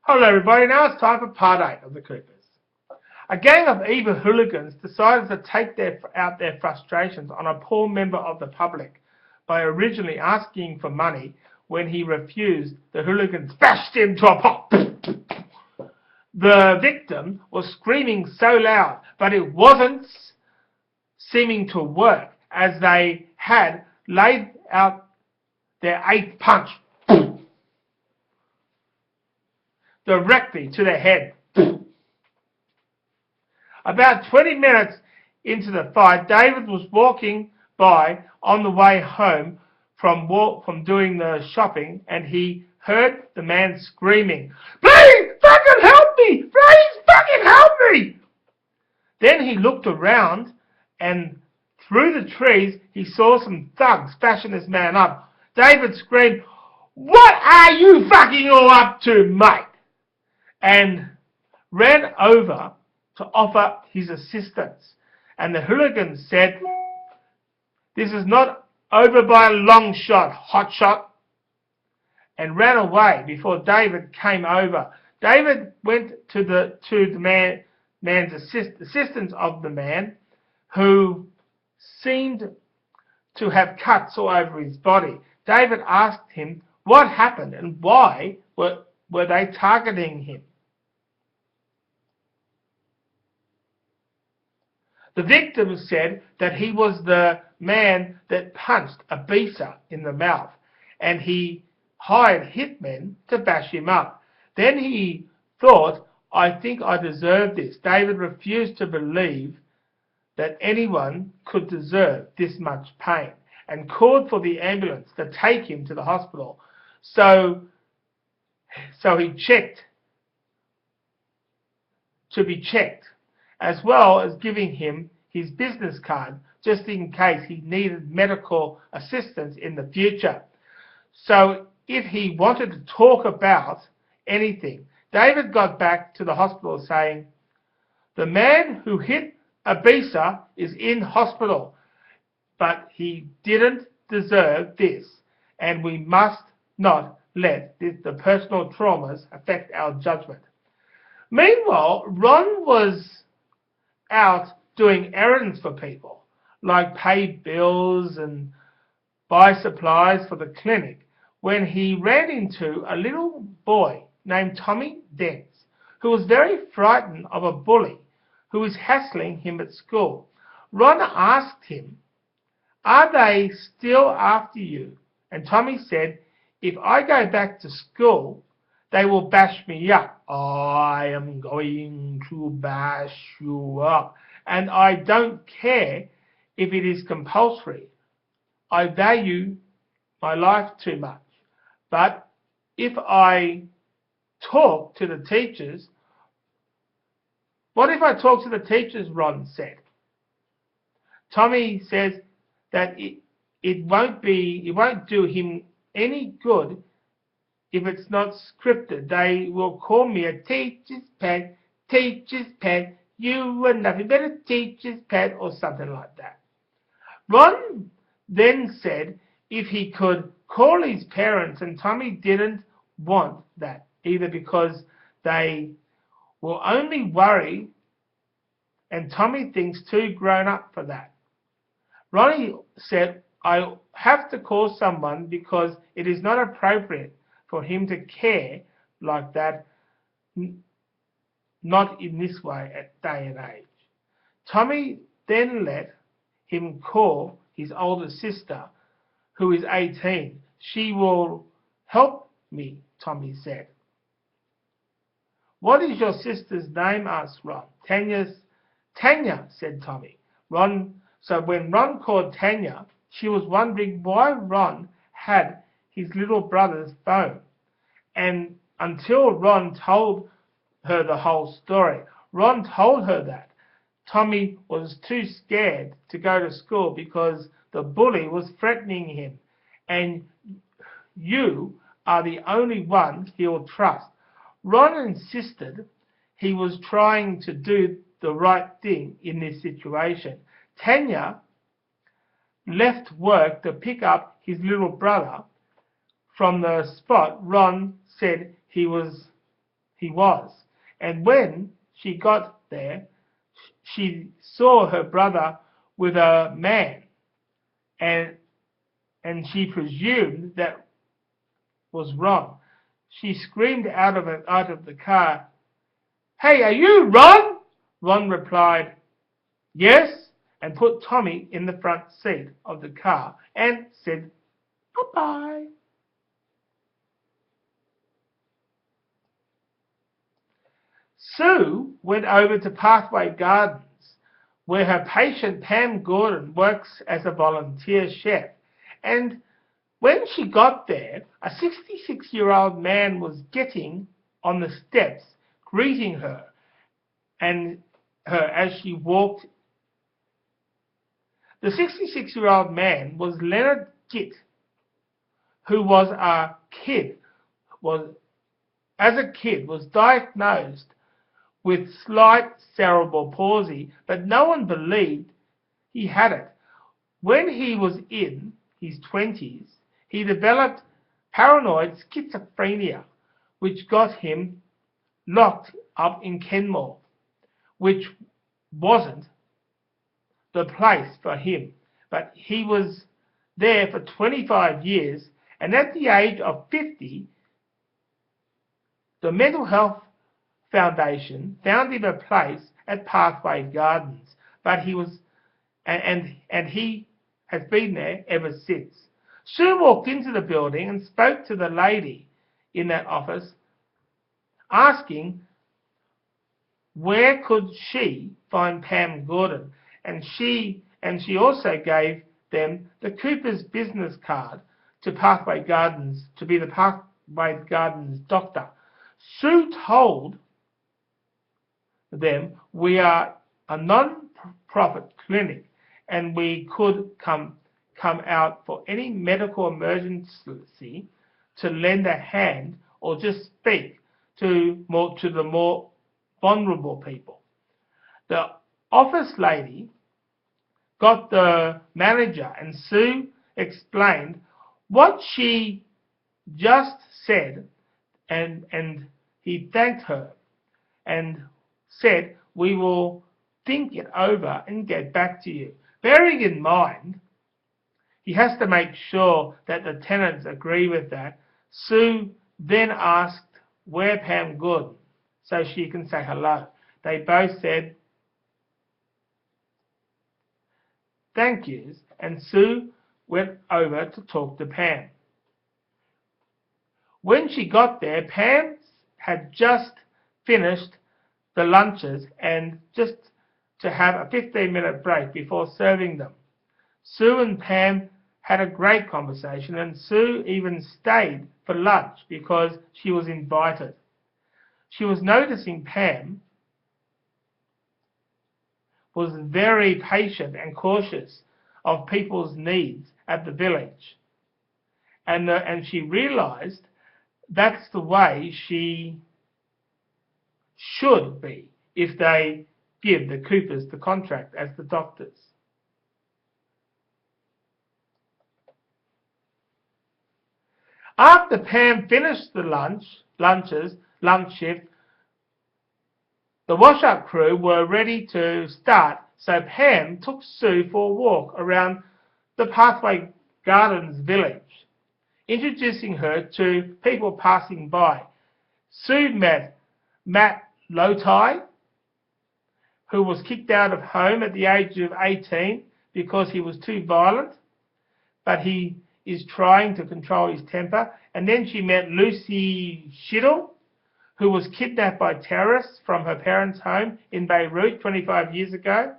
Hello everybody, now it's time for part 8 of the Coopers. A gang of evil hooligans decided to take out their frustrations on a poor member of the public by originally asking for money. When he refused, the hooligans bashed him to a pulp. The victim was screaming so loud, but it wasn't seeming to work, as they had laid out their 8th punch directly to the head. About 20 minutes into the fight, David was walking by on the way home from doing the shopping, and he heard the man screaming, "Please fucking help me! Please fucking help me!" Then he looked around, and through the trees he saw some thugs bashing this man up. David screamed, "What are you fucking all up to, mate?" and ran over to offer his assistance. And the hooligan said, "This is not over by a long shot, hot shot," and ran away before David came over. David went to the man's assistance of the man, who seemed to have cuts all over his body. David asked him what happened and why were they targeting him. The victim said that he was the man that punched Abisa in the mouth, and he hired hitmen to bash him up. Then he thought, "I think I deserve this." David refused to believe that anyone could deserve this much pain, and called for the ambulance to take him to the hospital. So he to be checked, as well as giving him his business card just in case he needed medical assistance in the future. So if he wanted to talk about anything, David got back to the hospital saying, "The man who hit Abisa is in hospital, but he didn't deserve this, and we must not let the personal traumas affect our judgment." Meanwhile, Ron was out doing errands for people, like pay bills and buy supplies for the clinic, when he ran into a little boy named Tommy Dents, who was very frightened of a bully who was hassling him at school. Ron asked him, "Are they still after you?" And Tommy said, "If I go back to school, they will bash me up." "I am going to bash you up, and I don't care if it is compulsory. I value my life too much. But if I talk to the teachers..." "What if I talk to the teachers?" Ron said. Tommy says that it won't do him any good if it's not scripted. "They will call me a teacher's pet, you are nothing but a teacher's pet," or something like that. Ron then said if he could call his parents, and Tommy didn't want that either, because they will only worry, and Tommy thinks too grown up for that. Ronnie said, "I have to call someone because it is not appropriate for him to care like that, not in this way at day and age." Tommy then let him call his older sister, who is 18. "She will help me," Tommy said. "What is your sister's name?" asked Ron. Tanya," said Tommy. So when Ron called Tanya, she was wondering why Ron had his little brother's phone, and until Ron told her the whole story. Ron told her that Tommy was too scared to go to school because the bully was threatening him, and you are the only one he'll trust. Ron insisted he was trying to do the right thing in this situation. Tanya left work to pick up his little brother from the spot Ron said he he was. And when she got there, she saw her brother with a man, and she presumed that was Ron. She screamed out of the car, "Hey, are you Ron?" Ron replied, "Yes," and put Tommy in the front seat of the car and said bye-bye. Sue went over to Pathway Gardens, where her patient Pam Gordon works as a volunteer chef. And when she got there, a 66-year-old man was getting on the steps, greeting her as she walked. The 66-year-old man was Leonard Gitt, who was as a kid was diagnosed with slight cerebral palsy, but no one believed he had it. When he was in his 20s, he developed paranoid schizophrenia, which got him locked up in Kenmore, which wasn't the place for him. But he was there for 25 years, and at the age of 50, the Mental Health Foundation found him a place at Pathway Gardens, but he was, and he has been there ever since. Sue walked into the building and spoke to the lady in that office, asking where could she find Pam Gordon, and she also gave them the Cooper's business card to Pathway Gardens to be the Pathway Gardens doctor. Sue told them, "We are a non-profit clinic, and we could come out for any medical emergency, to lend a hand or just speak to the more vulnerable people." The office lady got the manager, and Sue explained what she just said, and he thanked her and said, "We will think it over and get back to you." Bearing in mind, he has to make sure that the tenants agree with that. Sue then asked where Pam Gordon, so she can say hello. They both said thank yous, and Sue went over to talk to Pam. When she got there, Pam had just finished the lunches and just to have a 15-minute break before serving them. Sue and Pam had a great conversation, and Sue even stayed for lunch because she was invited. She was noticing Pam was very patient and cautious of people's needs at the village, and she realized that's the way she should be if they give the Coopers the contract as the doctors. After Pam finished the lunch shift, the wash-up crew were ready to start, so Pam took Sue for a walk around the Pathway Gardens village, introducing her to people passing by. Sue met Matt Lotai, who was kicked out of home at the age of 18 because he was too violent, but he is trying to control his temper. And then she met Lucy Schiddle, who was kidnapped by terrorists from her parents' home in Beirut 25 years ago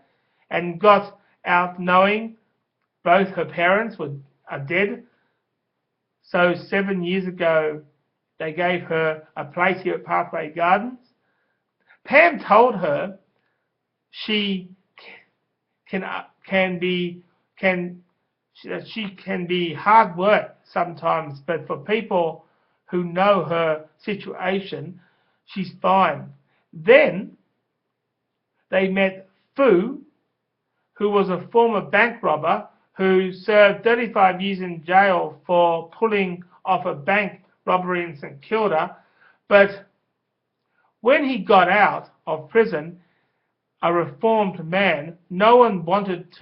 and got out knowing both her parents are dead. So 7 years ago, they gave her a place here at Pathway Gardens. Pam told her she can be hard work sometimes, but for people who know her situation, she's fine. Then they met Fu, who was a former bank robber who served 35 years in jail for pulling off a bank robbery in St Kilda, but When he got out of prison, a reformed man, no one wanted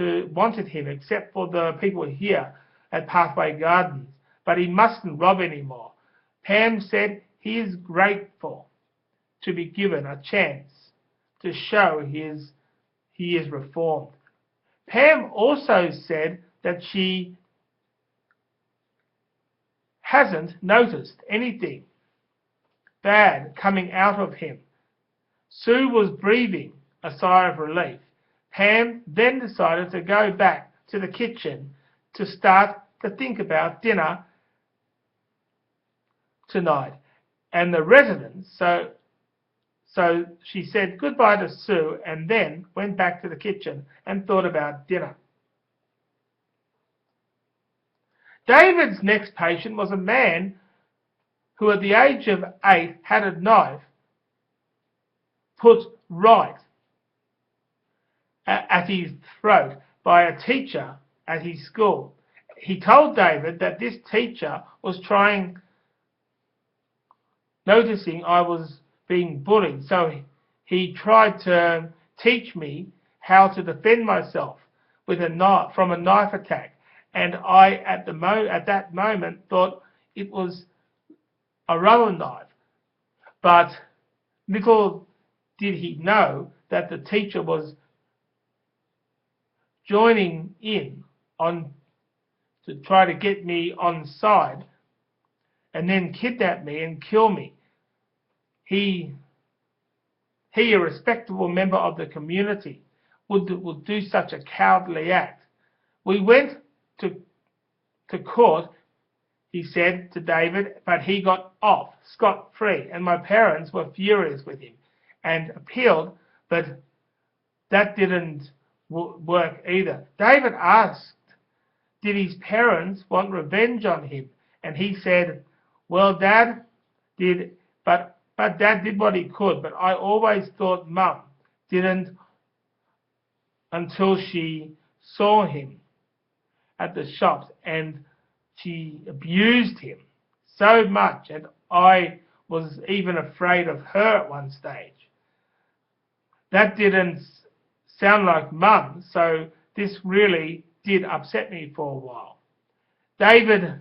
him except for the people here at Pathway Gardens, but he mustn't rob anymore. Pam said he is grateful to be given a chance to show he is reformed. Pam also said that she hasn't noticed anything bad coming out of him. Sue was breathing a sigh of relief. Pam then decided to go back to the kitchen to start to think about dinner tonight and the residents. So she said goodbye to Sue and then went back to the kitchen and thought about dinner. David's next patient was a man who at the age of 8 had a knife put right at his throat by a teacher at his school. He told David that this teacher was noticing I was being bullied, so he tried to teach me how to defend myself with a knife from a knife attack. And I, at that moment, thought it was a rubber knife. But little did he know that the teacher was joining in on to try to get me on side and then kidnap me and kill me. He, a respectable member of the community, would do such a cowardly act. We went to court, he said to David, but he got off scot-free, and my parents were furious with him and appealed, but that didn't work either. David asked, did his parents want revenge on him? And he said, well, Dad did, but Dad did what he could, but I always thought Mum didn't until she saw him at the shops and she abused him so much, and I was even afraid of her at one stage. That didn't sound like Mum, so this really did upset me for a while. David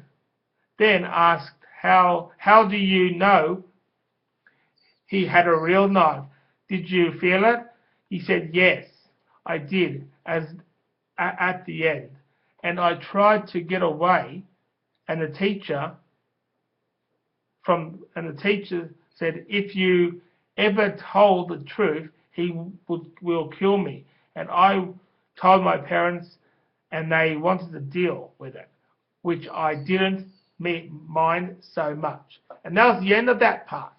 then asked, how do you know he had a real knife? Did you feel it? He said, yes, I did, at the end. And I tried to get away, and the teacher said, if you ever told the truth, he will kill me. And I told my parents, and they wanted to deal with it, which I didn't mind so much. And that was the end of that part.